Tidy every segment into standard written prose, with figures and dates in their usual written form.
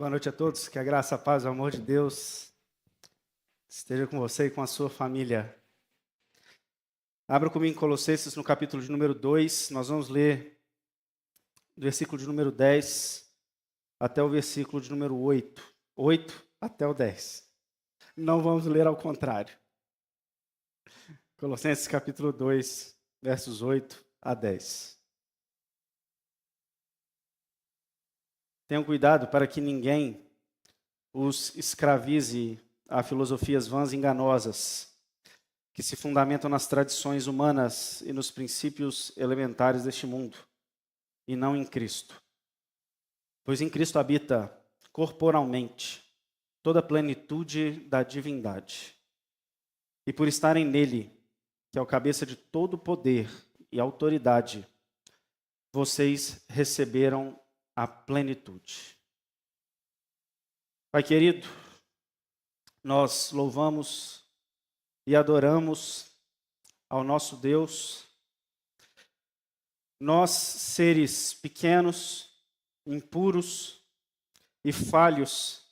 Boa noite a todos, que a graça, a paz, o amor de Deus esteja com você e com a sua família. Abra comigo em Colossenses no capítulo de número 2, nós vamos ler do versículo de número 10 até o versículo de número 8. 8 até o 10. Não vamos ler ao contrário. Colossenses capítulo 2, versos 8 a 10. Tenham cuidado para que ninguém os escravize a filosofias vãs e enganosas, que se fundamentam nas tradições humanas e nos princípios elementares deste mundo, e não em Cristo. Pois em Cristo habita corporalmente toda a plenitude da divindade. E por estarem nele, que é o cabeça de todo poder e autoridade, vocês receberam a plenitude. Pai querido, nós louvamos e adoramos ao nosso Deus. Nós, seres pequenos, impuros e falhos,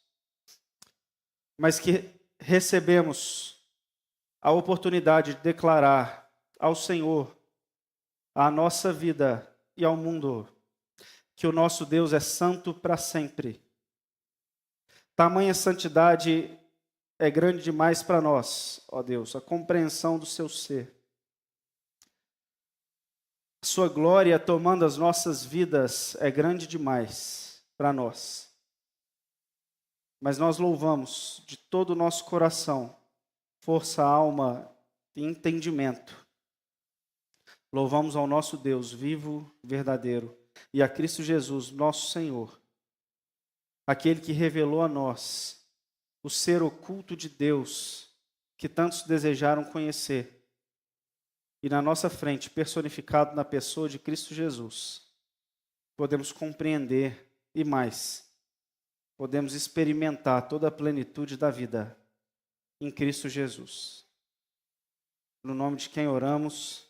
mas que recebemos a oportunidade de declarar ao Senhor, à nossa vida e ao mundo, que o nosso Deus é santo para sempre. Tamanha santidade é grande demais para nós, ó Deus, a compreensão do seu ser. Sua glória tomando as nossas vidas é grande demais para nós. Mas nós louvamos de todo o nosso coração, força, alma e entendimento. Louvamos ao nosso Deus vivo, verdadeiro, e a Cristo Jesus, nosso Senhor, aquele que revelou a nós o ser oculto de Deus, que tantos desejaram conhecer, e na nossa frente, personificado na pessoa de Cristo Jesus, podemos compreender e mais, podemos experimentar toda a plenitude da vida em Cristo Jesus. No nome de quem oramos,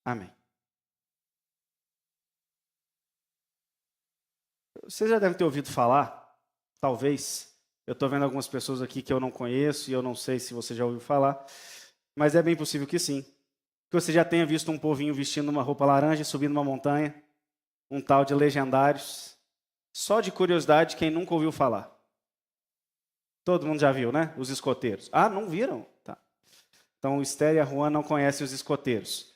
amém. Vocês já devem ter ouvido falar, talvez, eu estou vendo algumas pessoas aqui que eu não conheço e eu não sei se você já ouviu falar, mas é bem possível que sim. Que você já tenha visto um povinho vestindo uma roupa laranja e subindo uma montanha, um tal de Legendários. Só de curiosidade, quem nunca ouviu falar? Todo mundo já viu, né? Os escoteiros. Ah, não viram? Tá. Então o Esther e a Juan não conhecem os escoteiros.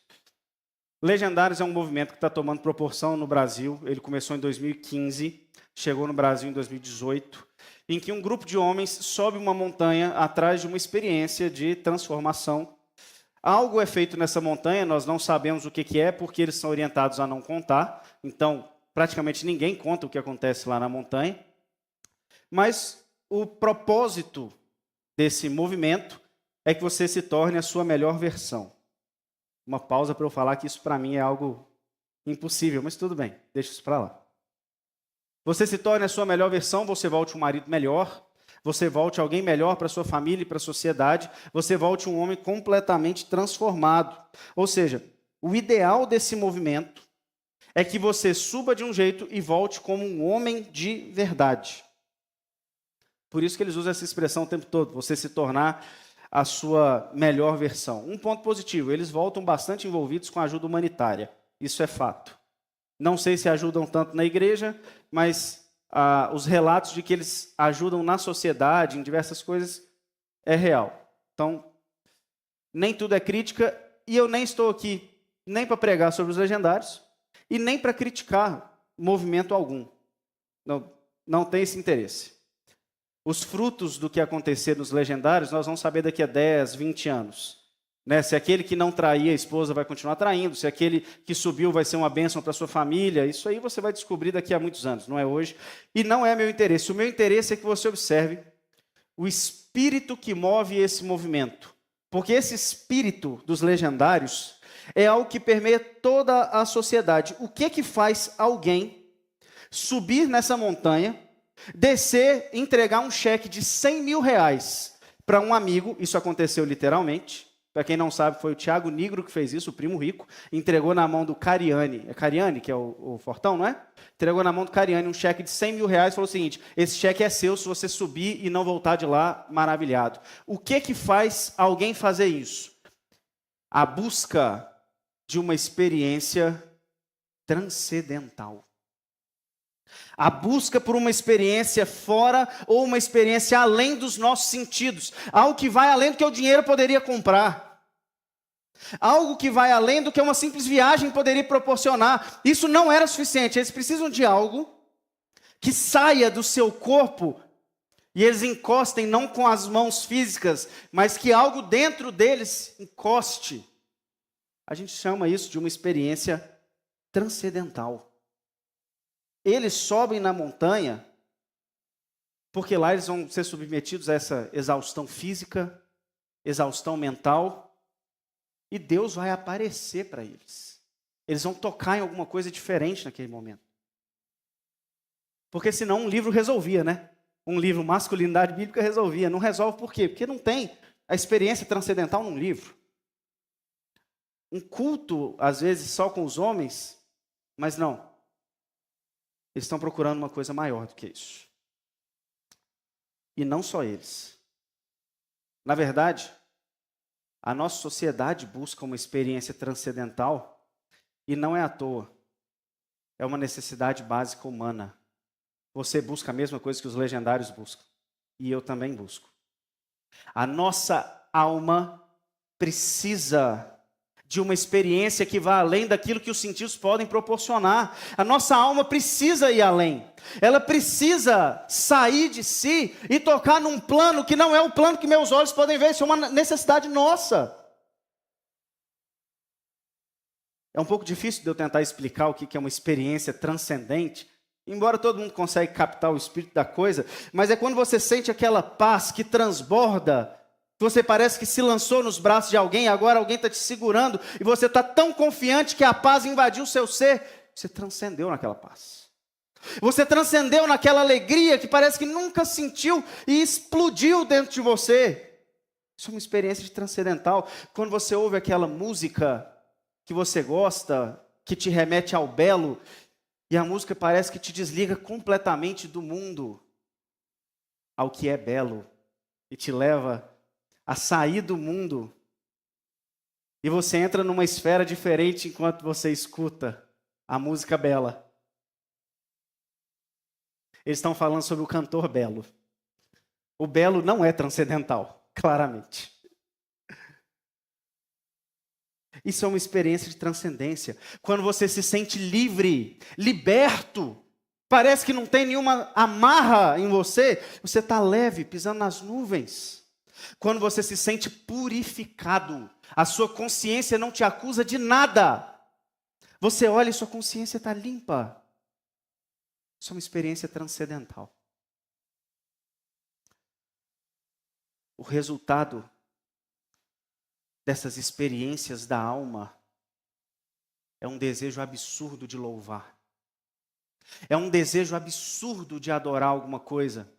Legendários é um movimento que está tomando proporção no Brasil. Ele começou em 2015, chegou no Brasil em 2018, em que um grupo de homens sobe uma montanha atrás de uma experiência de transformação. Algo é feito nessa montanha, nós não sabemos o que é, porque eles são orientados a não contar. Então, praticamente ninguém conta o que acontece lá na montanha. Mas o propósito desse movimento é que você se torne a sua melhor versão. Uma pausa para eu falar que isso para mim é algo impossível, mas tudo bem, deixa isso para lá. Você se torne a sua melhor versão, você volte um marido melhor, você volte alguém melhor para a sua família e para a sociedade, você volte um homem completamente transformado. Ou seja, o ideal desse movimento é que você suba de um jeito e volte como um homem de verdade. Por isso que eles usam essa expressão o tempo todo, você se tornar a sua melhor versão. Um ponto positivo, eles voltam bastante envolvidos com a ajuda humanitária. Isso é fato. Não sei se ajudam tanto na igreja, mas os relatos de que eles ajudam na sociedade, em diversas coisas, é real. Então, nem tudo é crítica, e eu nem estou aqui nem para pregar sobre os Legendários, e nem para criticar movimento algum. Não tem esse interesse. Os frutos do que acontecer nos Legendários, nós vamos saber daqui a 10, 20 anos. Né? Se aquele que não traía a esposa vai continuar traindo, se aquele que subiu vai ser uma bênção para a sua família, isso aí você vai descobrir daqui a muitos anos, não é hoje. E não é meu interesse. O meu interesse é que você observe o espírito que move esse movimento. Porque esse espírito dos Legendários é algo que permeia toda a sociedade. O que faz alguém subir nessa montanha, descer, entregar um cheque de R$100 mil para um amigo, isso aconteceu literalmente, Para quem não sabe, foi o Tiago Nigro que fez isso, o primo rico, entregou na mão do Cariani. É Cariani, que é o fortão, não é? Entregou na mão do Cariani um cheque de 100 mil reais e falou o seguinte: esse cheque é seu se você subir e não voltar de lá maravilhado. O que faz alguém fazer isso? A busca de uma experiência transcendental. A busca por uma experiência fora ou uma experiência além dos nossos sentidos. Algo que vai além do que o dinheiro poderia comprar. Algo que vai além do que uma simples viagem poderia proporcionar. Isso não era suficiente. Eles precisam de algo que saia do seu corpo e eles encostem não com as mãos físicas, mas que algo dentro deles encoste. A gente chama isso de uma experiência transcendental. Eles sobem na montanha, porque lá eles vão ser submetidos a essa exaustão física, exaustão mental, e Deus vai aparecer para eles. Eles vão tocar em alguma coisa diferente naquele momento. Porque senão um livro resolvia, né? Um livro, Masculinidade Bíblica, resolvia. Não resolve por quê? Porque não tem a experiência transcendental num livro. Um culto, às vezes, só com os homens, mas não. Eles estão procurando uma coisa maior do que isso. E não só eles. Na verdade, a nossa sociedade busca uma experiência transcendental e não é à toa. É uma necessidade básica humana. Você busca a mesma coisa que os legendários buscam. E eu também busco. A nossa alma precisa de uma experiência que vá além daquilo que os sentidos podem proporcionar. A nossa alma precisa ir além. Ela precisa sair de si e tocar num plano que não é o plano que meus olhos podem ver. Isso é uma necessidade nossa. É um pouco difícil de eu tentar explicar o que é uma experiência transcendente, embora todo mundo consiga captar o espírito da coisa, mas é quando você sente aquela paz que transborda. Você parece que se lançou nos braços de alguém, agora alguém está te segurando, e você está tão confiante que a paz invadiu o seu ser, você transcendeu naquela paz. Você transcendeu naquela alegria que parece que nunca sentiu e explodiu dentro de você. Isso é uma experiência de transcendental. Quando você ouve aquela música que você gosta, que te remete ao belo, e a música parece que te desliga completamente do mundo, ao que é belo, e te leva a sair do mundo, e você entra numa esfera diferente enquanto você escuta a música bela. Eles estão falando sobre o cantor belo. O belo não é transcendental, claramente. Isso é uma experiência de transcendência. Quando você se sente livre, liberto, parece que não tem nenhuma amarra em você, você está leve, pisando nas nuvens. Quando você se sente purificado, a sua consciência não te acusa de nada. Você olha e sua consciência está limpa. Isso é uma experiência transcendental. O resultado dessas experiências da alma é um desejo absurdo de louvar. É um desejo absurdo de adorar alguma coisa.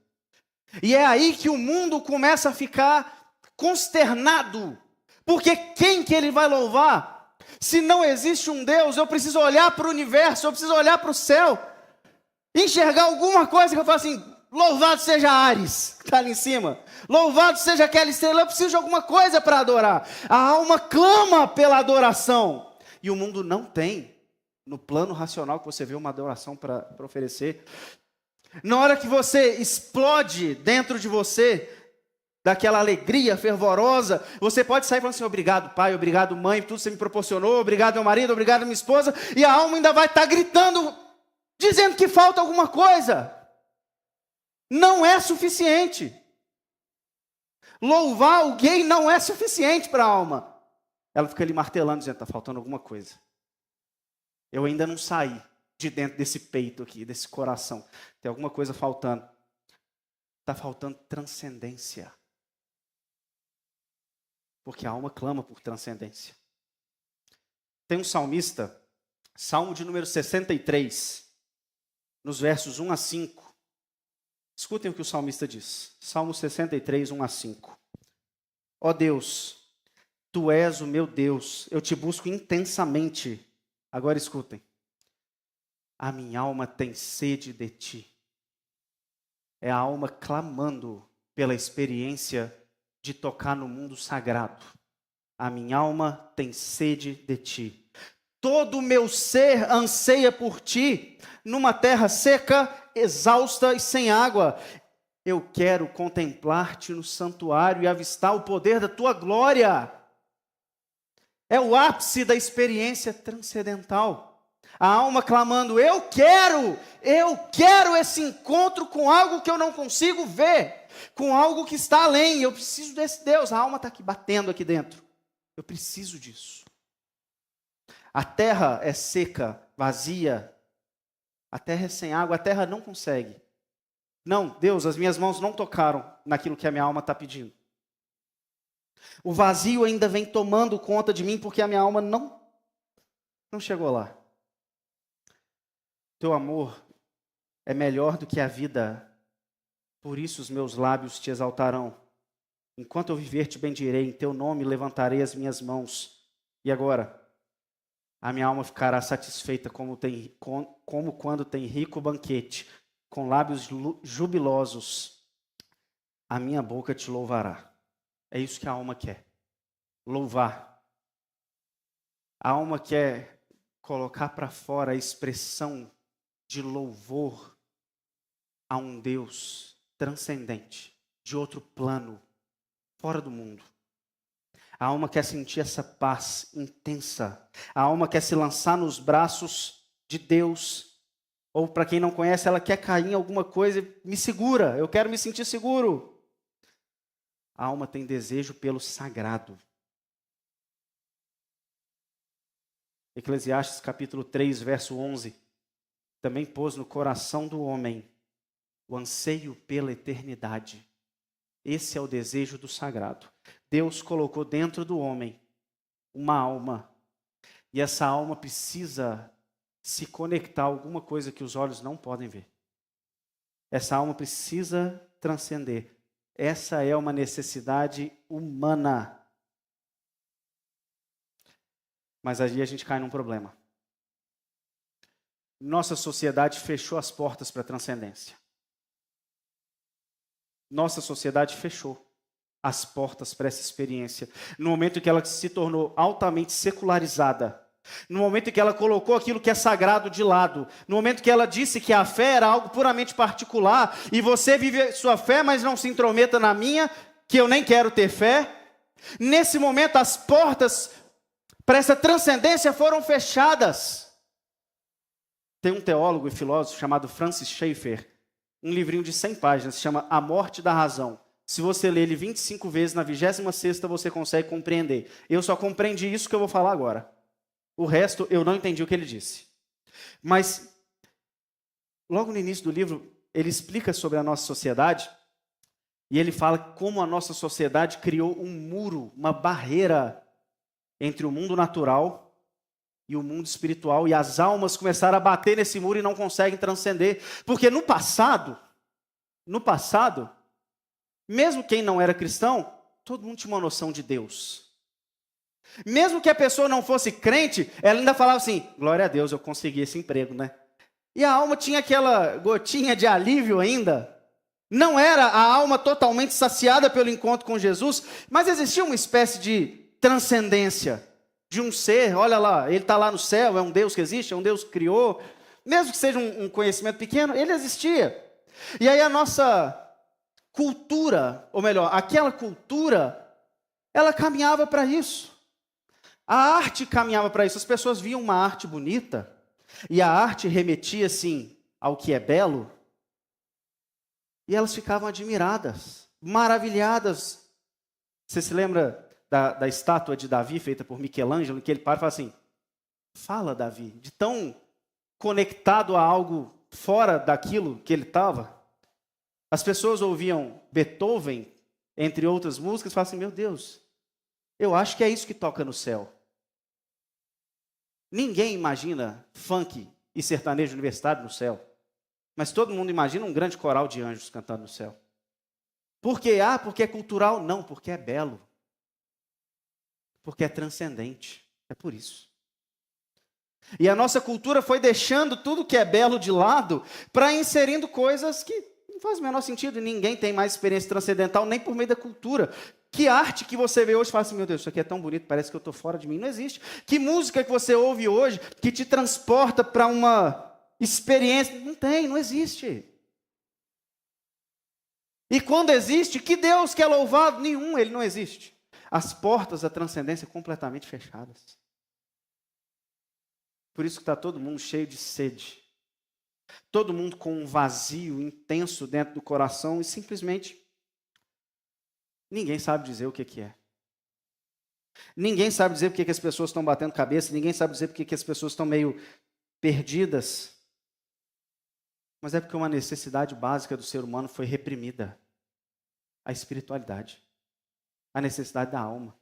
E é aí que o mundo começa a ficar consternado. Porque quem que ele vai louvar? Se não existe um Deus, eu preciso olhar para o universo, eu preciso olhar para o céu, enxergar alguma coisa que eu falo assim: louvado seja Ares, que está ali em cima. Louvado seja aquela estrela, eu preciso de alguma coisa para adorar. A alma clama pela adoração. E o mundo não tem, no plano racional que você vê, uma adoração para oferecer. Na hora que você explode dentro de você, daquela alegria fervorosa, você pode sair falando assim: obrigado pai, obrigado mãe, por tudo que você me proporcionou, obrigado meu marido, obrigado minha esposa, e a alma ainda vai estar gritando, dizendo que falta alguma coisa. Não é suficiente. Louvar alguém não é suficiente para a alma. Ela fica ali martelando, dizendo: está faltando alguma coisa. Eu ainda não saí de dentro desse peito aqui, desse coração. Tem alguma coisa faltando. Está faltando transcendência. Porque a alma clama por transcendência. Tem um salmista, Salmo de número 63, nos versos 1 a 5. Escutem o que o salmista diz. Salmo 63, 1 a 5. Ó Deus, Tu és o meu Deus, eu te busco intensamente. Agora escutem. A minha alma tem sede de ti. É a alma clamando pela experiência de tocar no mundo sagrado. A minha alma tem sede de ti. Todo o meu ser anseia por ti, numa terra seca, exausta e sem água. Eu quero contemplar-te no santuário e avistar o poder da tua glória. É o ápice da experiência transcendental. A alma clamando, eu quero esse encontro com algo que eu não consigo ver, com algo que está além. Eu preciso desse Deus. A alma está aqui batendo aqui dentro. Eu preciso disso. A terra é seca, vazia. A terra é sem água, a terra não consegue. Não, Deus, as minhas mãos não tocaram naquilo que a minha alma está pedindo. O vazio ainda vem tomando conta de mim porque a minha alma não chegou lá. Teu amor é melhor do que a vida, por isso os meus lábios te exaltarão. Enquanto eu viver, te bendirei, em teu nome levantarei as minhas mãos. E agora? A minha alma ficará satisfeita como quando tem rico banquete, com lábios jubilosos. A minha boca te louvará. É isso que a alma quer. Louvar. A alma quer colocar para fora a expressão de louvor a um Deus transcendente, de outro plano, fora do mundo. A alma quer sentir essa paz intensa. A alma quer se lançar nos braços de Deus. Ou, para quem não conhece, ela quer cair em alguma coisa e me segura. Eu quero me sentir seguro. A alma tem desejo pelo sagrado. Eclesiastes capítulo 3, verso 11. Também pôs no coração do homem o anseio pela eternidade. Esse é o desejo do sagrado. Deus colocou dentro do homem uma alma. E essa alma precisa se conectar a alguma coisa que os olhos não podem ver. Essa alma precisa transcender. Essa é uma necessidade humana. Mas aí a gente cai num problema. Nossa sociedade fechou as portas para a transcendência. Nossa sociedade fechou as portas para essa experiência. No momento em que ela se tornou altamente secularizada. No momento em que ela colocou aquilo que é sagrado de lado. No momento que ela disse que a fé era algo puramente particular. E você vive sua fé, mas não se intrometa na minha, que eu nem quero ter fé. Nesse momento as portas para essa transcendência foram fechadas. Tem um teólogo e filósofo chamado Francis Schaeffer. Um livrinho de 100 páginas, se chama A Morte da Razão. Se você ler ele 25 vezes, na 26ª você consegue compreender. Eu só compreendi isso que eu vou falar agora. O resto eu não entendi o que ele disse. Mas, logo no início do livro, ele explica sobre a nossa sociedade. E ele fala como a nossa sociedade criou um muro, uma barreira entre o mundo natural e o mundo espiritual, e as almas começaram a bater nesse muro e não conseguem transcender. Porque no passado, mesmo quem não era cristão, todo mundo tinha uma noção de Deus. Mesmo que a pessoa não fosse crente, ela ainda falava assim, glória a Deus, eu consegui esse emprego, né? E a alma tinha aquela gotinha de alívio ainda. Não era a alma totalmente saciada pelo encontro com Jesus, mas existia uma espécie de transcendência de um ser, olha lá, ele está lá no céu, é um Deus que existe, é um Deus que criou. Mesmo que seja um conhecimento pequeno, ele existia. E aí a nossa cultura, ou melhor, aquela cultura, ela caminhava para isso. A arte caminhava para isso. As pessoas viam uma arte bonita, e a arte remetia, assim, ao que é belo, e elas ficavam admiradas, maravilhadas. Você se lembra da estátua de Davi, feita por Michelangelo, em que ele para e fala assim, fala, Davi, de tão conectado a algo fora daquilo que ele estava. As pessoas ouviam Beethoven, entre outras músicas, e falavam assim, meu Deus, eu acho que é isso que toca no céu. Ninguém imagina funk e sertanejo universitário no céu. Mas todo mundo imagina um grande coral de anjos cantando no céu. Por quê? Porque é cultural? Não, porque é belo. Porque é transcendente. É por isso. E a nossa cultura foi deixando tudo que é belo de lado para inserindo coisas que não faz o menor sentido. E ninguém tem mais experiência transcendental nem por meio da cultura. Que arte que você vê hoje e fala assim, meu Deus, isso aqui é tão bonito, parece que eu estou fora de mim. Não existe. Que música que você ouve hoje que te transporta para uma experiência? Não tem, não existe. E quando existe, que Deus que é louvado? Nenhum, ele não existe. As portas da transcendência completamente fechadas. Por isso que está todo mundo cheio de sede. Todo mundo com um vazio intenso dentro do coração e simplesmente ninguém sabe dizer o que é. Ninguém sabe dizer porque que as pessoas estão batendo cabeça, ninguém sabe dizer porque que as pessoas estão meio perdidas. Mas é porque uma necessidade básica do ser humano foi reprimida. A espiritualidade. A necessidade da alma.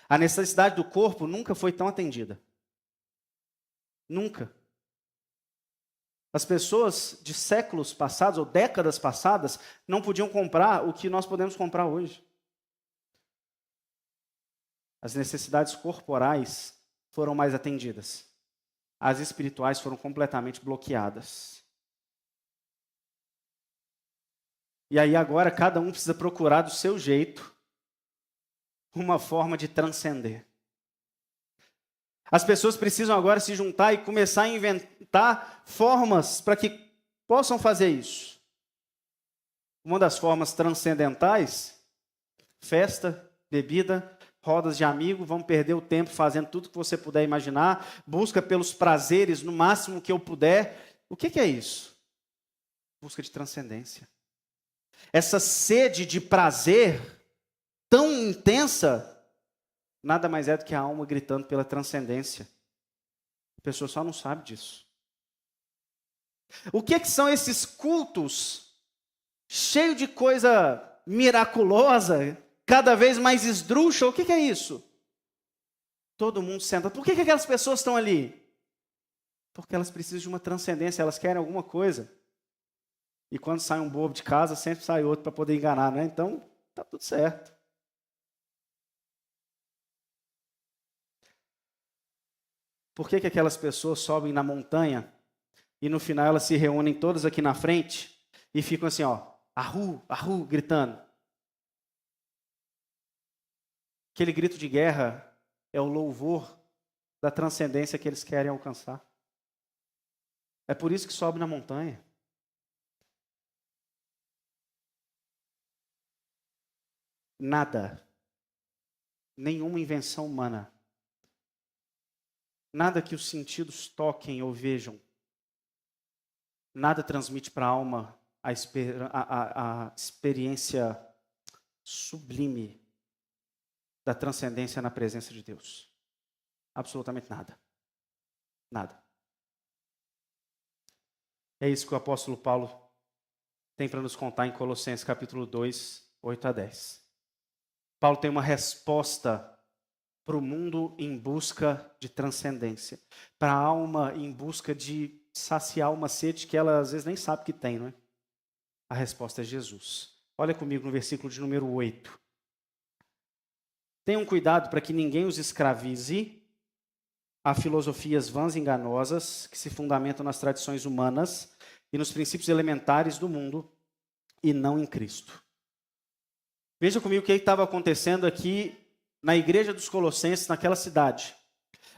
A necessidade do corpo nunca foi tão atendida. Nunca. As pessoas de séculos passados ou décadas passadas não podiam comprar o que nós podemos comprar hoje. As necessidades corporais foram mais atendidas. As espirituais foram completamente bloqueadas. E aí agora cada um precisa procurar do seu jeito uma forma de transcender. As pessoas precisam agora se juntar e começar a inventar formas para que possam fazer isso. Uma das formas transcendentais, festa, bebida, rodas de amigo, vamos perder o tempo fazendo tudo que você puder imaginar, busca pelos prazeres no máximo que eu puder. O que é isso? Busca de transcendência. Essa sede de prazer tão intensa, nada mais é do que a alma gritando pela transcendência. A pessoa só não sabe disso. O que são esses cultos cheios de coisa miraculosa, cada vez mais esdrúxula? O que é isso? Todo mundo senta. Por que aquelas pessoas estão ali? Porque elas precisam de uma transcendência, elas querem alguma coisa. E quando sai um bobo de casa, sempre sai outro para poder enganar, né? Então, tá tudo certo. Por que aquelas pessoas sobem na montanha e no final elas se reúnem todas aqui na frente e ficam assim, ó, arru, gritando? Aquele grito de guerra é o louvor da transcendência que eles querem alcançar. É por isso que sobe na montanha. Nada, nenhuma invenção humana, nada que os sentidos toquem ou vejam, nada transmite para a alma a experiência sublime da transcendência na presença de Deus. Absolutamente nada. Nada. É isso que o apóstolo Paulo tem para nos contar em Colossenses capítulo 2, 8 a 10. Paulo tem uma resposta para o mundo em busca de transcendência, para a alma em busca de saciar uma sede que ela às vezes nem sabe que tem, não é? A resposta é Jesus. Olha comigo no versículo de número 8. Tenham cuidado para que ninguém os escravize a filosofias vãs e enganosas que se fundamentam nas tradições humanas e nos princípios elementares do mundo e não em Cristo. Veja comigo o que estava acontecendo aqui na igreja dos Colossenses, naquela cidade.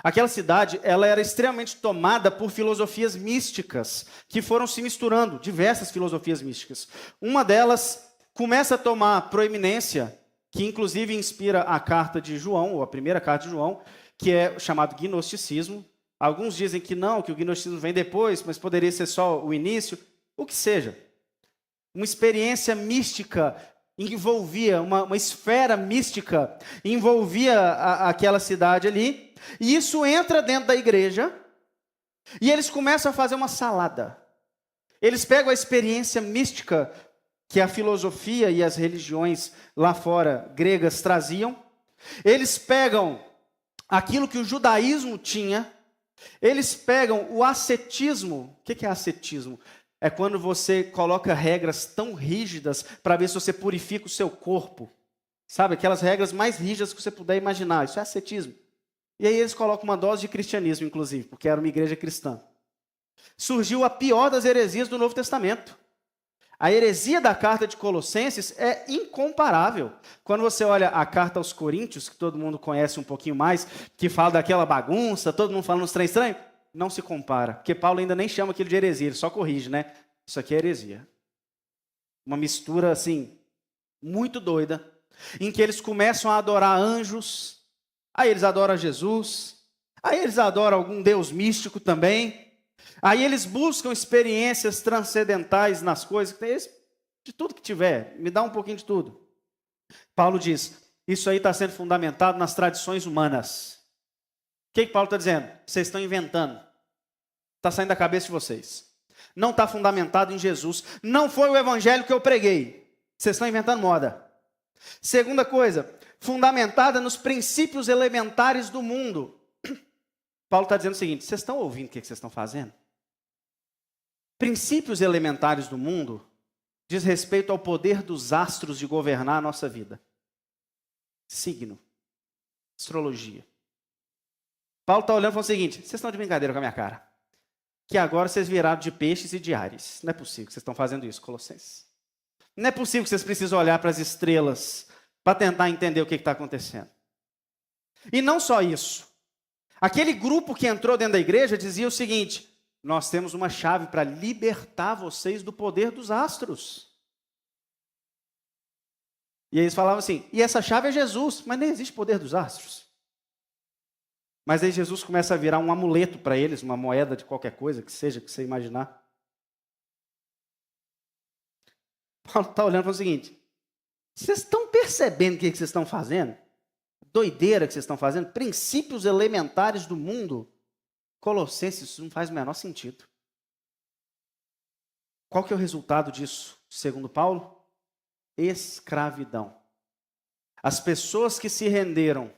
Aquela cidade, ela era extremamente tomada por filosofias místicas, que foram se misturando, diversas filosofias místicas. Uma delas começa a tomar proeminência, que inclusive inspira a carta de João, ou a primeira carta de João, que é chamado gnosticismo. Alguns dizem que não, que o gnosticismo vem depois, mas poderia ser só o início. O que seja. Uma experiência mística envolvia, uma esfera mística envolvia aquela cidade ali, e isso entra dentro da igreja, e eles começam a fazer uma salada. Eles pegam a experiência mística que a filosofia e as religiões lá fora, gregas, traziam, eles pegam aquilo que o judaísmo tinha, eles pegam o ascetismo. O que é ascetismo? É quando você coloca regras tão rígidas para ver se você purifica o seu corpo. Sabe, aquelas regras mais rígidas que você puder imaginar. Isso é ascetismo. E aí eles colocam uma dose de cristianismo, inclusive, porque era uma igreja cristã. Surgiu a pior das heresias do Novo Testamento. A heresia da carta de Colossenses é incomparável. Quando você olha a carta aos Coríntios, que todo mundo conhece um pouquinho mais, que fala daquela bagunça, todo mundo falando uns trem estranhos, não se compara. Porque Paulo ainda nem chama aquilo de heresia, ele só corrige, né? Isso aqui é heresia. Uma mistura, assim, muito doida, em que eles começam a adorar anjos, aí eles adoram Jesus, aí eles adoram algum deus místico também, aí eles buscam experiências transcendentais nas coisas, de tudo que tiver, me dá um pouquinho de tudo. Paulo diz, isso aí está sendo fundamentado nas tradições humanas. O que Paulo está dizendo? Vocês estão inventando. Está saindo da cabeça de vocês. Não está fundamentado em Jesus. Não foi o evangelho que eu preguei. Vocês estão inventando moda. Segunda coisa, fundamentada nos princípios elementares do mundo. Paulo está dizendo o seguinte, vocês estão ouvindo o que vocês estão fazendo? Princípios elementares do mundo diz respeito ao poder dos astros de governar a nossa vida. Signo, astrologia. Paulo está olhando e falando o seguinte, vocês estão de brincadeira com a minha cara. Que agora vocês viraram de peixes e de ares. Não é possível que vocês estão fazendo isso, Colossenses. Não é possível que vocês precisam olhar para as estrelas para tentar entender o que está acontecendo. E não só isso. Aquele grupo que entrou dentro da igreja dizia o seguinte, nós temos uma chave para libertar vocês do poder dos astros. E eles falavam assim, e essa chave é Jesus, mas nem existe poder dos astros. Mas aí Jesus começa a virar um amuleto para eles, uma moeda de qualquer coisa, que seja, que você imaginar. Paulo está olhando para o seguinte, vocês estão percebendo o que vocês estão fazendo? Doideira que vocês estão fazendo? Princípios elementares do mundo. Colossenses, isso não faz o menor sentido. Qual que é o resultado disso, segundo Paulo? Escravidão. As pessoas que se renderam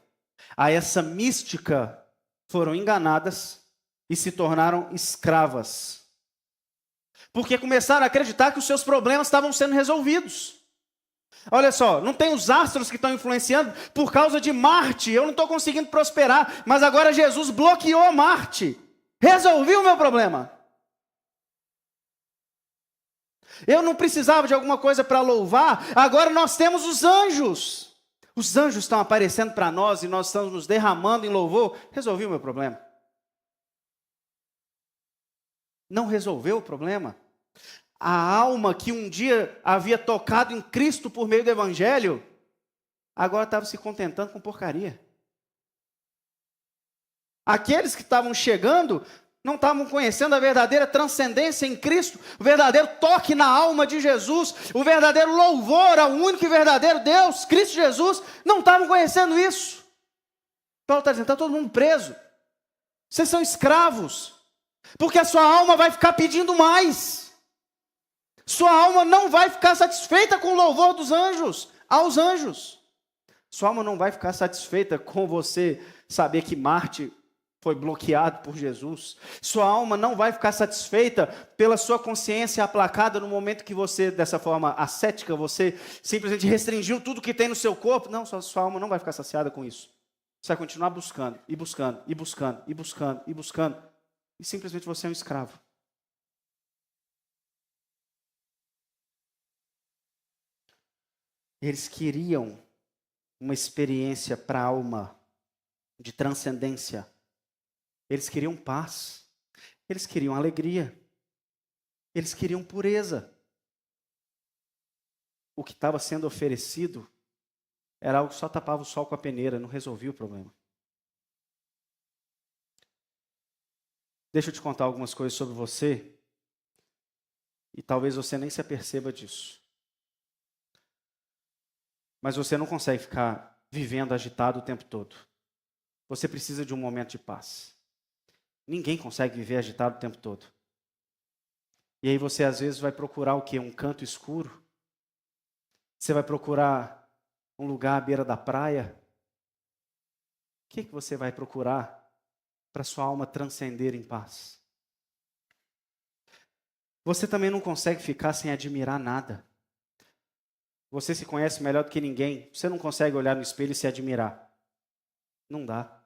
a essa mística foram enganadas e se tornaram escravas. Porque começaram a acreditar que os seus problemas estavam sendo resolvidos. Olha só, não tem os astros que estão influenciando por causa de Marte, eu não estou conseguindo prosperar, mas agora Jesus bloqueou Marte, resolveu o meu problema. Eu não precisava de alguma coisa para louvar, agora nós temos os anjos. Os anjos estão aparecendo para nós e nós estamos nos derramando em louvor. Resolvi o meu problema? Não resolveu o problema? A alma que um dia havia tocado em Cristo por meio do Evangelho, agora estava se contentando com porcaria. Aqueles que estavam chegando não estavam conhecendo a verdadeira transcendência em Cristo, o verdadeiro toque na alma de Jesus, o verdadeiro louvor ao único e verdadeiro Deus, Cristo Jesus, não estavam conhecendo isso. Paulo está dizendo, está todo mundo preso. Vocês são escravos, porque a sua alma vai ficar pedindo mais. Sua alma não vai ficar satisfeita com o louvor dos anjos, aos anjos. Sua alma não vai ficar satisfeita com você saber que Marte foi bloqueado por Jesus. Sua alma não vai ficar satisfeita pela sua consciência aplacada no momento que você, dessa forma ascética, você simplesmente restringiu tudo que tem no seu corpo. Não, sua alma não vai ficar saciada com isso. Você vai continuar buscando, e buscando, e buscando, e buscando, e buscando. E simplesmente você é um escravo. Eles queriam uma experiência para a alma de transcendência. Eles queriam paz. Eles queriam alegria. Eles queriam pureza. O que estava sendo oferecido era algo que só tapava o sol com a peneira, não resolvia o problema. Deixa eu te contar algumas coisas sobre você, e talvez você nem se aperceba disso. Mas você não consegue ficar vivendo agitado o tempo todo. Você precisa de um momento de paz. Ninguém consegue viver agitado o tempo todo. E aí você às vezes vai procurar o quê? Um canto escuro? Você vai procurar um lugar à beira da praia? O que você vai procurar para sua alma transcender em paz? Você também não consegue ficar sem admirar nada. Você se conhece melhor do que ninguém. Você não consegue olhar no espelho e se admirar. Não dá.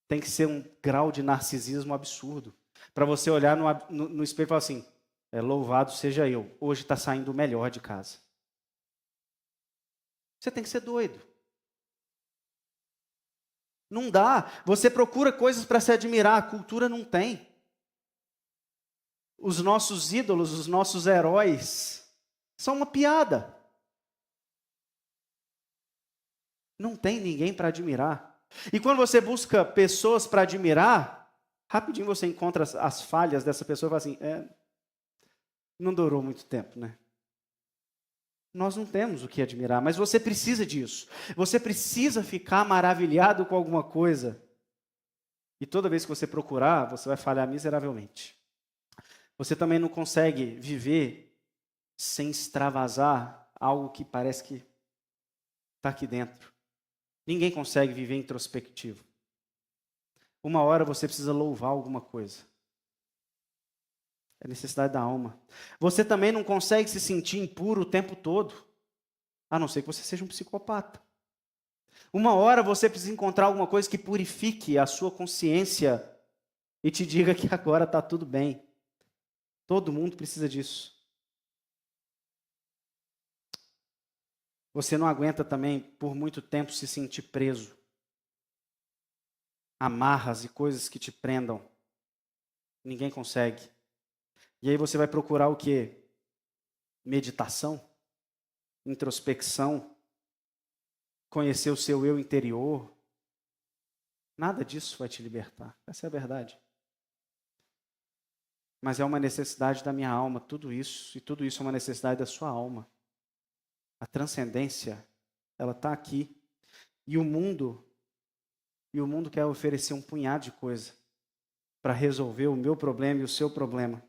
Tem que ser um grau de narcisismo absurdo. Para você olhar no espelho e falar assim, louvado seja eu. Hoje está saindo o melhor de casa. Você tem que ser doido. Não dá. Você procura coisas para se admirar. A cultura não tem. Os nossos ídolos, os nossos heróis, são uma piada. Não tem ninguém para admirar. E quando você busca pessoas para admirar, rapidinho você encontra as falhas dessa pessoa e fala assim, não durou muito tempo, né? Nós não temos o que admirar, mas você precisa disso. Você precisa ficar maravilhado com alguma coisa. E toda vez que você procurar, você vai falhar miseravelmente. Você também não consegue viver sem extravasar algo que parece que está aqui dentro. Ninguém consegue viver introspectivo. Uma hora você precisa louvar alguma coisa. É a necessidade da alma. Você também não consegue se sentir impuro o tempo todo, a não ser que você seja um psicopata. Uma hora você precisa encontrar alguma coisa que purifique a sua consciência e te diga que agora está tudo bem. Todo mundo precisa disso. Você não aguenta também, por muito tempo, se sentir preso. Amarras e coisas que te prendam. Ninguém consegue. E aí você vai procurar o quê? Meditação, introspecção, conhecer o seu eu interior. Nada disso vai te libertar. Essa é a verdade. Mas é uma necessidade da minha alma, tudo isso. E tudo isso é uma necessidade da sua alma. A transcendência, ela está aqui. E o mundo quer oferecer um punhado de coisa para resolver o meu problema e o seu problema.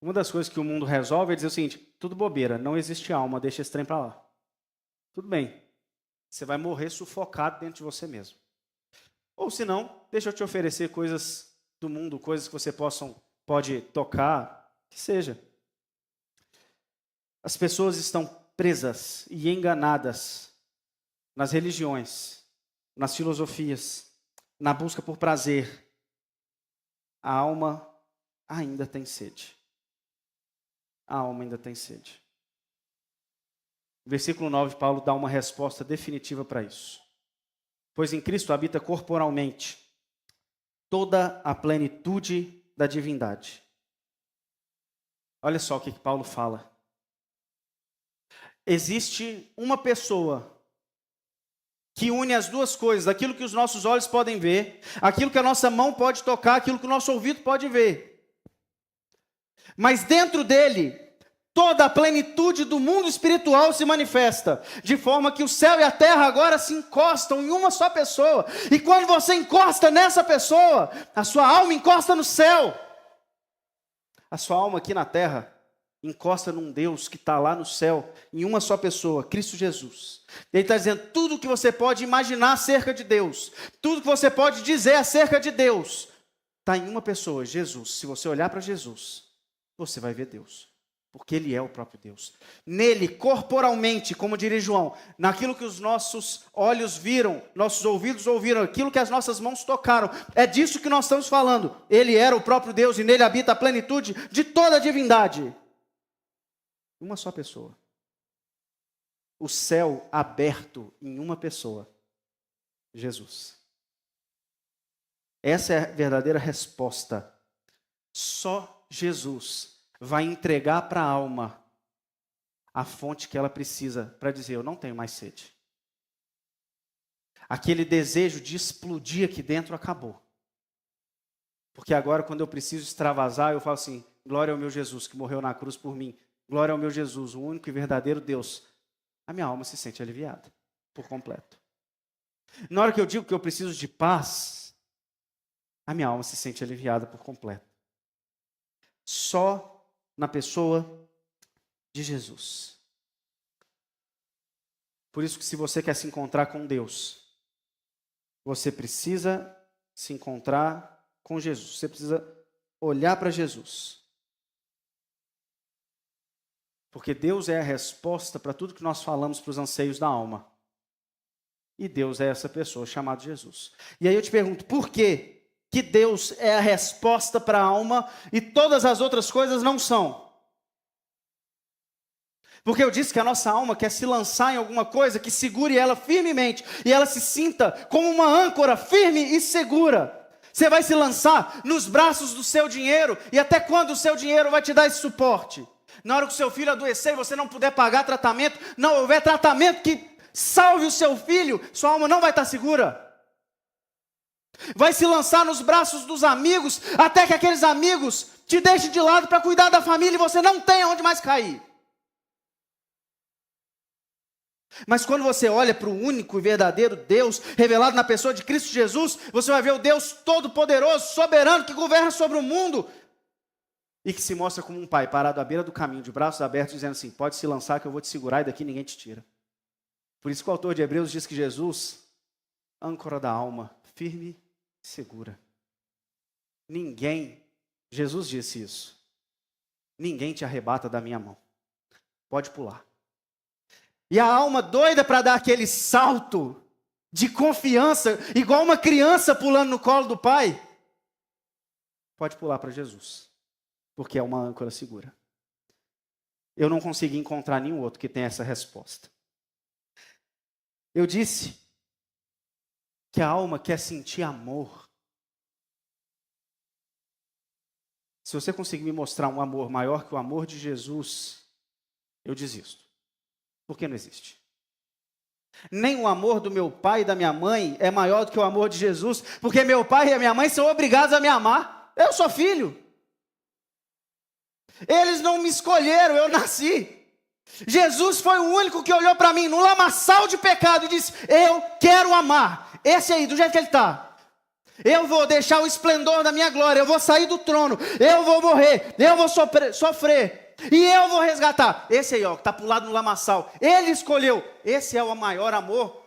Uma das coisas que o mundo resolve é dizer o seguinte, tudo bobeira, não existe alma, deixa esse trem para lá. Tudo bem, você vai morrer sufocado dentro de você mesmo. Ou se não, deixa eu te oferecer coisas do mundo, coisas que você pode tocar, que seja. As pessoas estão presas e enganadas nas religiões, nas filosofias, na busca por prazer. A alma ainda tem sede. A alma ainda tem sede. Versículo 9, Paulo dá uma resposta definitiva para isso. Pois em Cristo habita corporalmente toda a plenitude da divindade. Olha só o que Paulo fala. Existe uma pessoa que une as duas coisas, aquilo que os nossos olhos podem ver, aquilo que a nossa mão pode tocar, aquilo que o nosso ouvido pode ver. Mas dentro dele, toda a plenitude do mundo espiritual se manifesta, de forma que o céu e a terra agora se encostam em uma só pessoa. E quando você encosta nessa pessoa, a sua alma encosta no céu. A sua alma aqui na terra encosta num Deus que está lá no céu, em uma só pessoa, Cristo Jesus. Ele está dizendo tudo o que você pode imaginar acerca de Deus, tudo que você pode dizer acerca de Deus, está em uma pessoa, Jesus. Se você olhar para Jesus, você vai ver Deus, porque Ele é o próprio Deus. Nele, corporalmente, como diria João, naquilo que os nossos olhos viram, nossos ouvidos ouviram, aquilo que as nossas mãos tocaram, é disso que nós estamos falando. Ele era o próprio Deus e nele habita a plenitude de toda a divindade. Uma só pessoa. O céu aberto em uma pessoa, Jesus. Essa é a verdadeira resposta. Só Jesus vai entregar para a alma a fonte que ela precisa para dizer, eu não tenho mais sede. Aquele desejo de explodir aqui dentro acabou. Porque agora quando eu preciso extravasar, eu falo assim, glória ao meu Jesus que morreu na cruz por mim. Glória ao meu Jesus, o único e verdadeiro Deus. A minha alma se sente aliviada por completo. Na hora que eu digo que eu preciso de paz, a minha alma se sente aliviada por completo. Só na pessoa de Jesus. Por isso que se você quer se encontrar com Deus, você precisa se encontrar com Jesus. Você precisa olhar para Jesus. Porque Deus é a resposta para tudo que nós falamos para os anseios da alma. E Deus é essa pessoa chamada Jesus. E aí eu te pergunto, por quê que Deus é a resposta para a alma e todas as outras coisas não são? Porque eu disse que a nossa alma quer se lançar em alguma coisa que segure ela firmemente e ela se sinta como uma âncora firme e segura. Você vai se lançar nos braços do seu dinheiro e até quando o seu dinheiro vai te dar esse suporte? Na hora que o seu filho adoecer e você não puder pagar tratamento, não houver tratamento que salve o seu filho, sua alma não vai estar segura. Vai se lançar nos braços dos amigos até que aqueles amigos te deixem de lado para cuidar da família e você não tenha onde mais cair. Mas quando você olha para o único e verdadeiro Deus, revelado na pessoa de Cristo Jesus, você vai ver o Deus todo-poderoso, soberano, que governa sobre o mundo, e que se mostra como um pai parado à beira do caminho, de braços abertos, dizendo assim, pode se lançar que eu vou te segurar e daqui ninguém te tira. Por isso que o autor de Hebreus diz que Jesus, âncora da alma, firme e segura. Jesus disse isso, ninguém te arrebata da minha mão, pode pular. E a alma doida para dar aquele salto de confiança, igual uma criança pulando no colo do pai, pode pular para Jesus, porque é uma âncora segura. Eu não consegui encontrar nenhum outro que tenha essa resposta. Eu disse que a alma quer sentir amor. Se você conseguir me mostrar um amor maior que o amor de Jesus, eu desisto. Porque não existe. Nem o amor do meu pai e da minha mãe é maior do que o amor de Jesus, porque meu pai e a minha mãe são obrigados a me amar. Eu sou filho. Eles não me escolheram, eu nasci. Jesus foi o único que olhou para mim no lamaçal de pecado e disse, eu quero amar. Esse aí, do jeito que ele está. Eu vou deixar o esplendor da minha glória, eu vou sair do trono, eu vou morrer, eu vou sofrer. E eu vou resgatar. Esse aí, ó, que está pulado no lamaçal. Ele escolheu. Esse é o maior amor.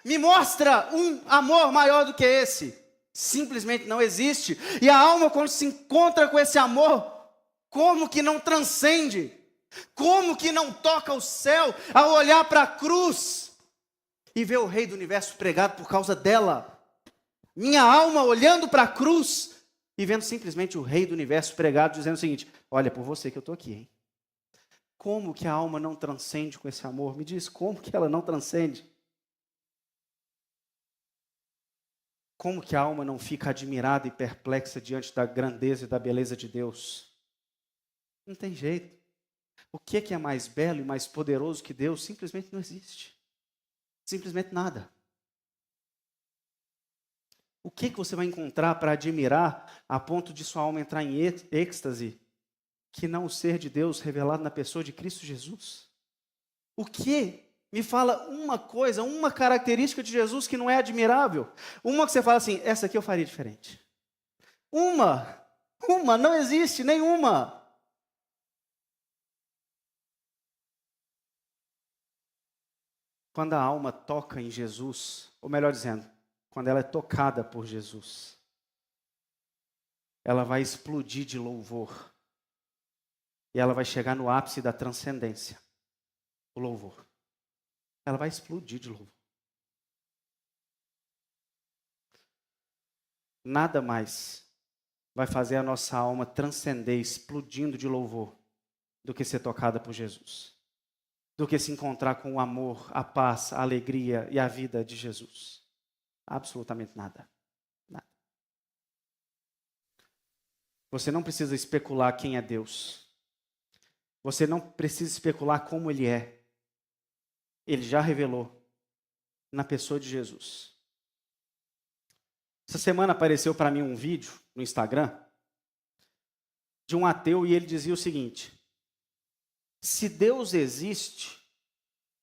Me mostra um amor maior do que esse. Simplesmente não existe. E a alma, quando se encontra com esse amor, como que não transcende? Como que não toca o céu ao olhar para a cruz e ver o Rei do Universo pregado por causa dela? Minha alma olhando para a cruz e vendo simplesmente o Rei do Universo pregado, dizendo o seguinte, olha, por você que eu estou aqui, hein? Como que a alma não transcende com esse amor? Me diz, como que ela não transcende? Como que a alma não fica admirada e perplexa diante da grandeza e da beleza de Deus? Não tem jeito. O que é mais belo e mais poderoso que Deus? Simplesmente não existe. Simplesmente nada. O que você vai encontrar para admirar a ponto de sua alma entrar em êxtase que não o ser de Deus revelado na pessoa de Cristo Jesus? O que? Me fala uma coisa, uma característica de Jesus que não é admirável. Uma que você fala assim, essa aqui eu faria diferente. Uma, não existe nenhuma. Quando a alma toca em Jesus, ou melhor dizendo, quando ela é tocada por Jesus, ela vai explodir de louvor. E ela vai chegar no ápice da transcendência, o louvor. Ela vai explodir de louvor. Nada mais vai fazer a nossa alma transcender, explodindo de louvor, do que ser tocada por Jesus. Do que se encontrar com o amor, a paz, a alegria e a vida de Jesus. Absolutamente nada. Nada. Você não precisa especular quem é Deus. Você não precisa especular como Ele é. Ele já revelou na pessoa de Jesus. Essa semana apareceu para mim um vídeo no Instagram de um ateu e ele dizia o seguinte: se Deus existe,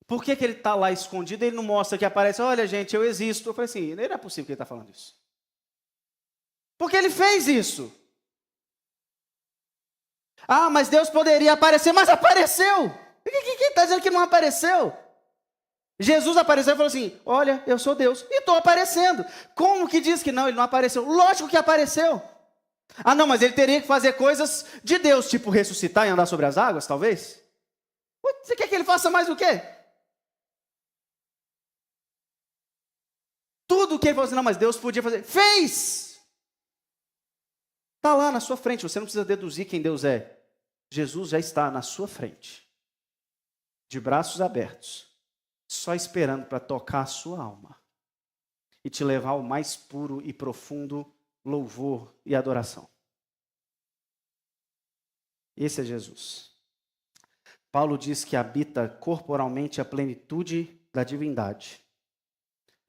por que ele está lá escondido e ele não mostra que aparece, olha gente, eu existo? Eu falei assim, não é possível que ele está falando isso. Porque ele fez isso. Ah, mas Deus poderia aparecer, mas apareceu. Quem está dizendo que não apareceu? Jesus apareceu e falou assim, olha, eu sou Deus, e estou aparecendo. Como que diz que não, ele não apareceu? Lógico que apareceu. Ah não, mas ele teria que fazer coisas de Deus, tipo ressuscitar e andar sobre as águas, talvez? Você quer que ele faça mais o quê? Tudo o que ele falou assim, não, mas Deus podia fazer. Fez! Está lá na sua frente, você não precisa deduzir quem Deus é. Jesus já está na sua frente, de braços abertos, só esperando para tocar a sua alma e te levar ao mais puro e profundo louvor e adoração. Esse é Jesus. Paulo diz que habita corporalmente a plenitude da divindade.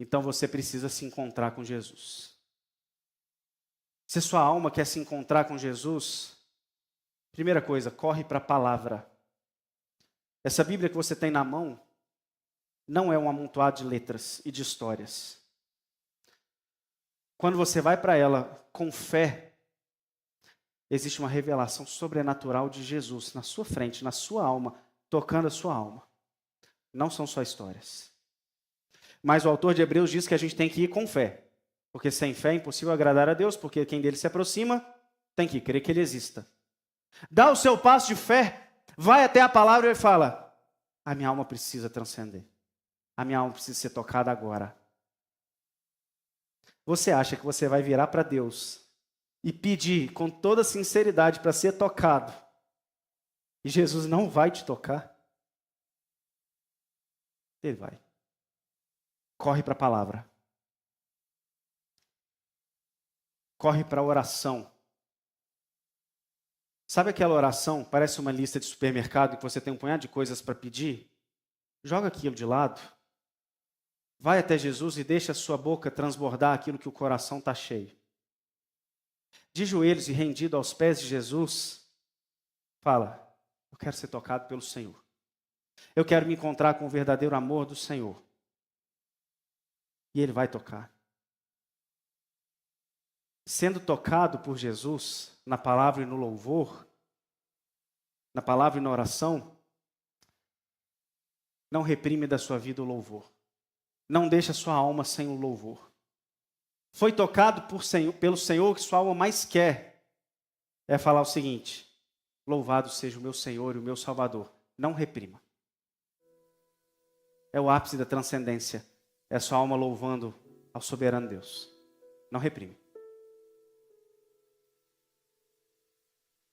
Então você precisa se encontrar com Jesus. Se sua alma quer se encontrar com Jesus, primeira coisa, corre para a palavra. Essa Bíblia que você tem na mão não é um amontoado de letras e de histórias. Quando você vai para ela com fé, existe uma revelação sobrenatural de Jesus na sua frente, na sua alma, tocando a sua alma. Não são só histórias. Mas o autor de Hebreus diz que a gente tem que ir com fé. Porque sem fé é impossível agradar a Deus, porque quem dele se aproxima tem que crer que ele exista. Dá o seu passo de fé, vai até a palavra e fala, a minha alma precisa transcender. A minha alma precisa ser tocada agora. Você acha que você vai virar para Deus e pedir com toda sinceridade para ser tocado, e Jesus não vai te tocar? Ele vai. Corre para a palavra. Corre para a oração. Sabe aquela oração? Parece uma lista de supermercado que você tem um punhado de coisas para pedir? Joga aquilo de lado. Vai até Jesus e deixa a sua boca transbordar aquilo que o coração está cheio. De joelhos e rendido aos pés de Jesus, fala, eu quero ser tocado pelo Senhor. Eu quero me encontrar com o verdadeiro amor do Senhor. E Ele vai tocar. Sendo tocado por Jesus, na palavra e no louvor, na palavra e na oração, não reprime da sua vida o louvor. Não deixa a sua alma sem o louvor. Foi tocado pelo Senhor, que sua alma mais quer é falar o seguinte, louvado seja o meu Senhor e o meu Salvador. Não reprima. É o ápice da transcendência. É a sua alma louvando ao soberano Deus. Não reprime.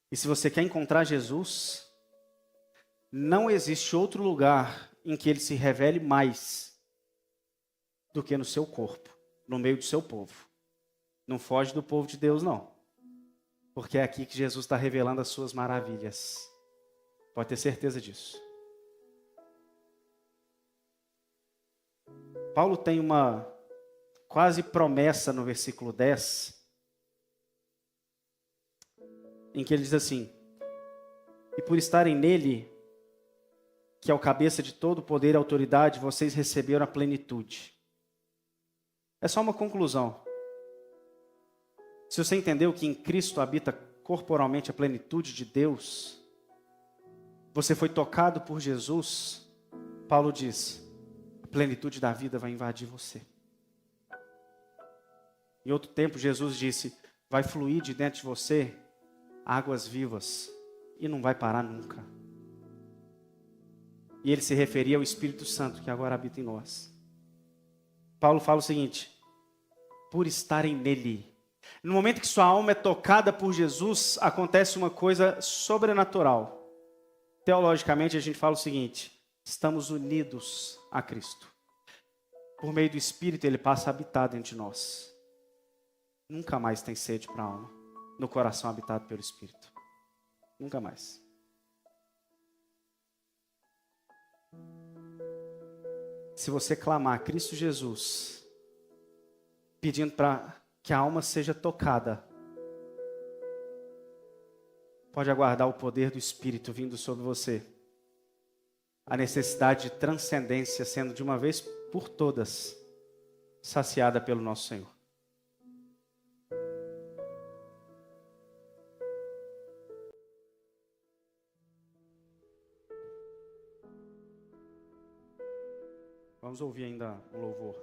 E se você quer encontrar Jesus, não existe outro lugar em que Ele se revele mais do que no seu corpo, no meio do seu povo. Não foge do povo de Deus, não. Porque é aqui que Jesus está revelando as suas maravilhas. Pode ter certeza disso. Paulo tem uma quase promessa no versículo 10, em que ele diz assim, e por estarem nele, que é o cabeça de todo poder e autoridade, vocês receberam a plenitude. É só uma conclusão. Se você entendeu que em Cristo habita corporalmente a plenitude de Deus, você foi tocado por Jesus, Paulo diz, a plenitude da vida vai invadir você. Em outro tempo, Jesus disse, vai fluir de dentro de você águas vivas e não vai parar nunca. E ele se referia ao Espírito Santo que agora habita em nós. Paulo fala o seguinte, por estarem nele. No momento que sua alma é tocada por Jesus, acontece uma coisa sobrenatural. Teologicamente a gente fala o seguinte, estamos unidos a Cristo. Por meio do Espírito ele passa a habitar dentro de nós. Nunca mais tem sede para a alma, no coração habitado pelo Espírito. Nunca mais. Se você clamar a Cristo Jesus, pedindo para que a alma seja tocada, pode aguardar o poder do Espírito vindo sobre você. A necessidade de transcendência sendo de uma vez por todas saciada pelo nosso Senhor. Vamos ouvir ainda um louvor.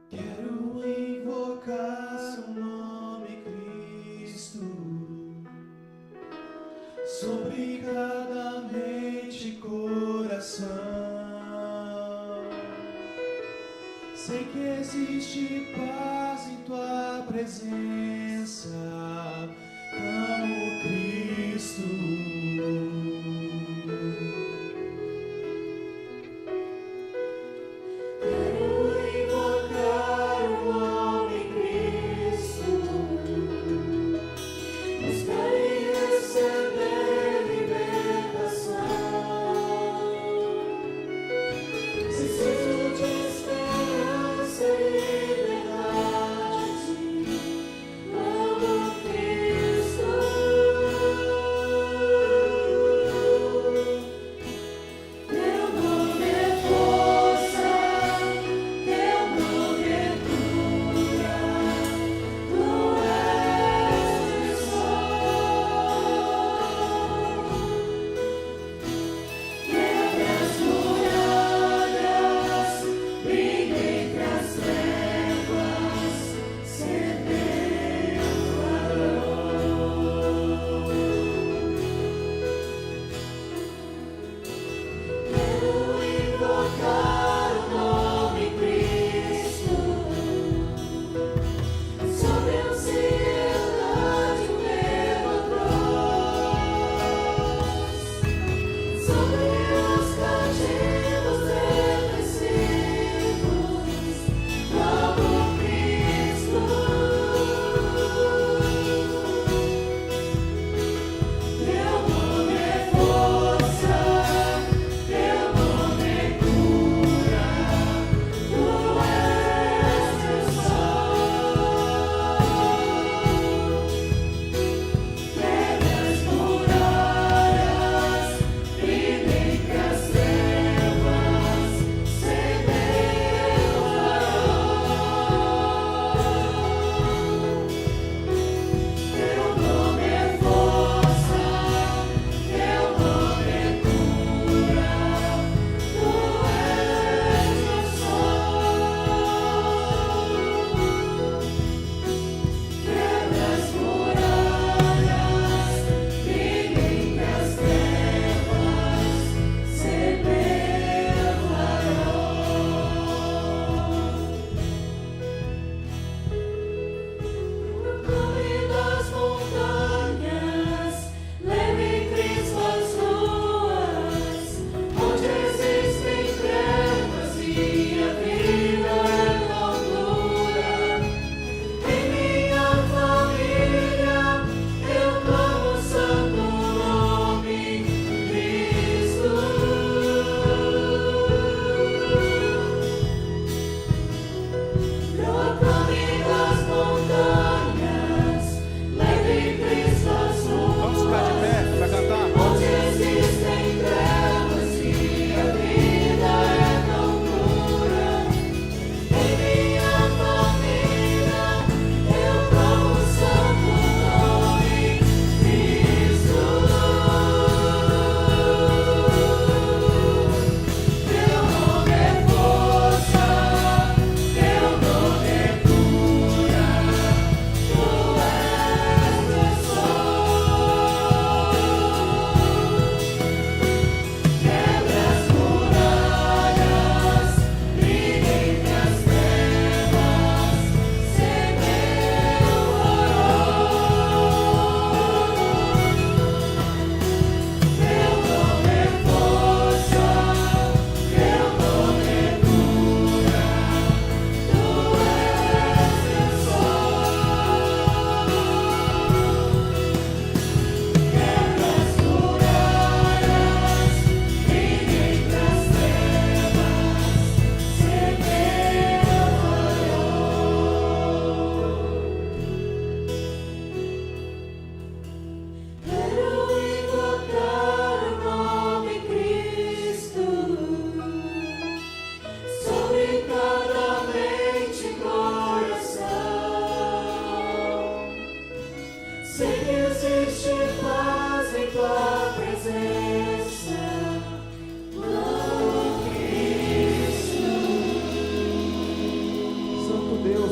Quero invocar seu nome, Cristo. sobre cada mente e coração. Sei que existe paz em tua presença, amo Cristo.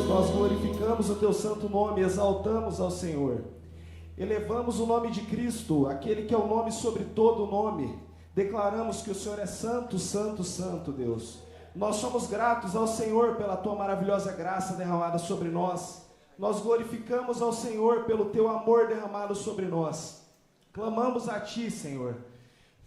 Nós glorificamos o teu santo nome, exaltamos ao Senhor. elevamos o nome de Cristo, aquele que é o nome sobre todo nome. Declaramos que o Senhor é santo, santo, santo, Deus. Nós somos gratos ao Senhor pela tua maravilhosa graça derramada sobre nós. Nós glorificamos ao Senhor pelo teu amor derramado sobre nós. Clamamos a ti, Senhor.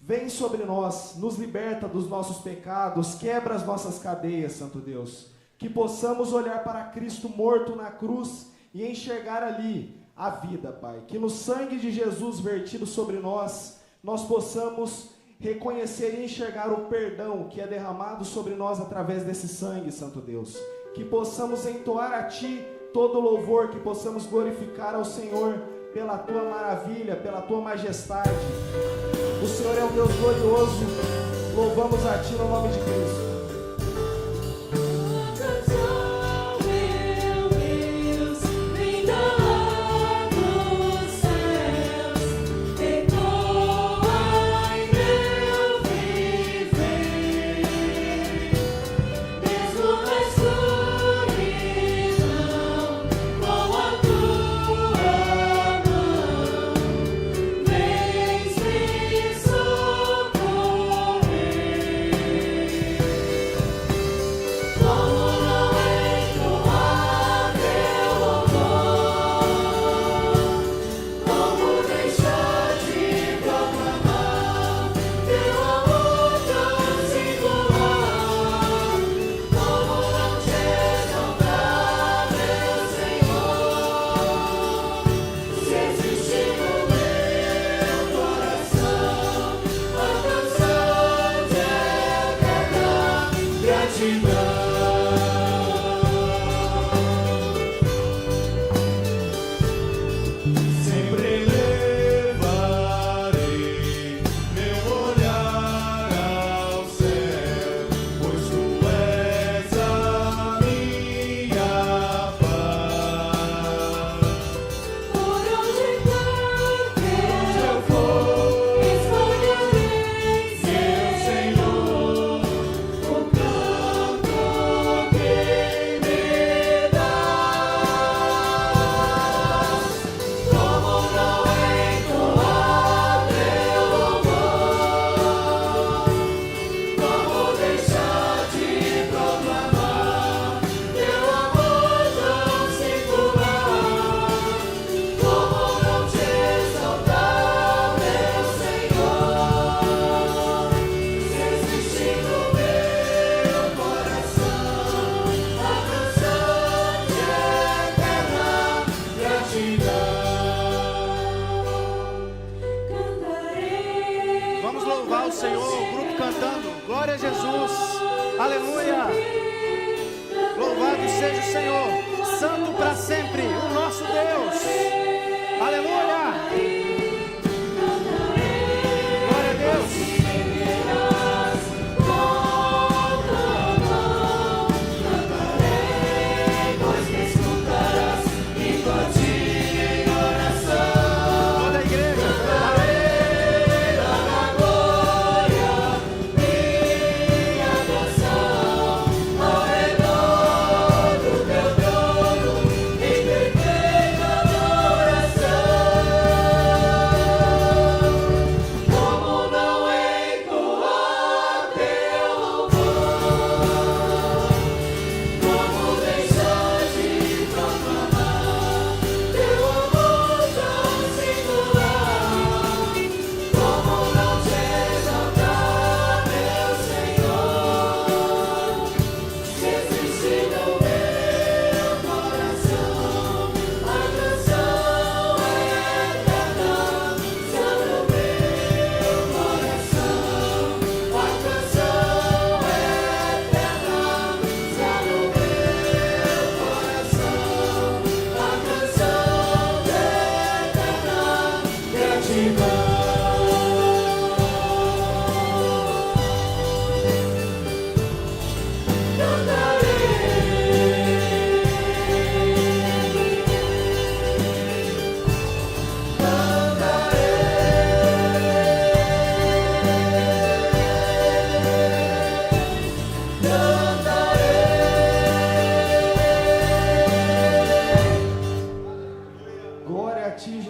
Vem sobre nós, nos liberta dos nossos pecados, quebra as nossas cadeias, Santo Deus. Que possamos olhar para Cristo morto na cruz e enxergar ali a vida, Pai. Que no sangue de Jesus vertido sobre nós, nós possamos reconhecer e enxergar o perdão que é derramado sobre nós através desse sangue, Santo Deus. Que possamos entoar a ti todo louvor, que possamos glorificar ao Senhor pela tua maravilha, pela tua majestade. O Senhor é um Deus glorioso. Louvamos a ti no nome de Cristo.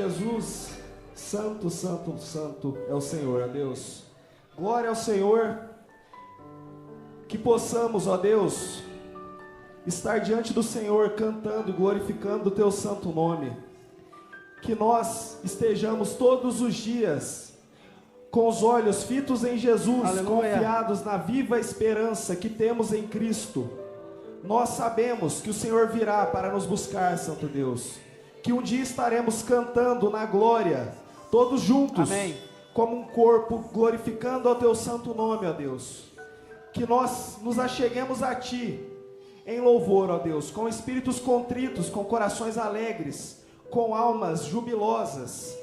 Jesus. Santo, santo, santo é o Senhor, ó Deus. Glória ao Senhor. Que possamos, ó Deus, estar diante do Senhor cantando e glorificando o teu santo nome. Que nós estejamos todos os dias com os olhos fitos em Jesus, Aleluia. confiados na viva esperança que temos em Cristo. Nós sabemos que o Senhor virá para nos buscar, Santo Deus. Que um dia estaremos cantando na glória, todos juntos, Amém. como um corpo, glorificando ao teu santo nome, ó Deus. Que nós nos acheguemos a Ti em louvor, ó Deus, com espíritos contritos, com corações alegres, com almas jubilosas.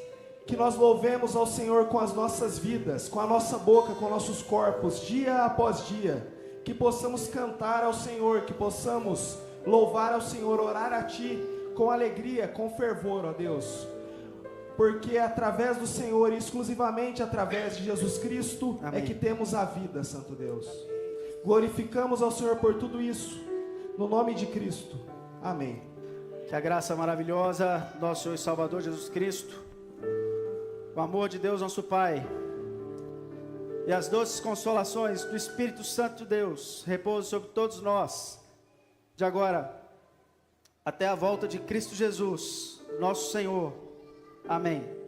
Que nós louvemos ao Senhor com as nossas vidas, com a nossa boca, com nossos corpos, dia após dia. Que possamos cantar ao Senhor, que possamos louvar ao Senhor, orar a Ti com alegria, com fervor, ó Deus. Porque é através do Senhor, e exclusivamente através de Jesus Cristo, Amém. é que temos a vida, Santo Deus. Glorificamos ao Senhor por tudo isso, no nome de Cristo. Amém. Que a graça maravilhosa do nosso Senhor e Salvador Jesus Cristo, o amor de Deus nosso Pai e as doces consolações do Espírito Santo de Deus repousem sobre todos nós, de agora até a volta de Cristo Jesus, nosso Senhor. Amém.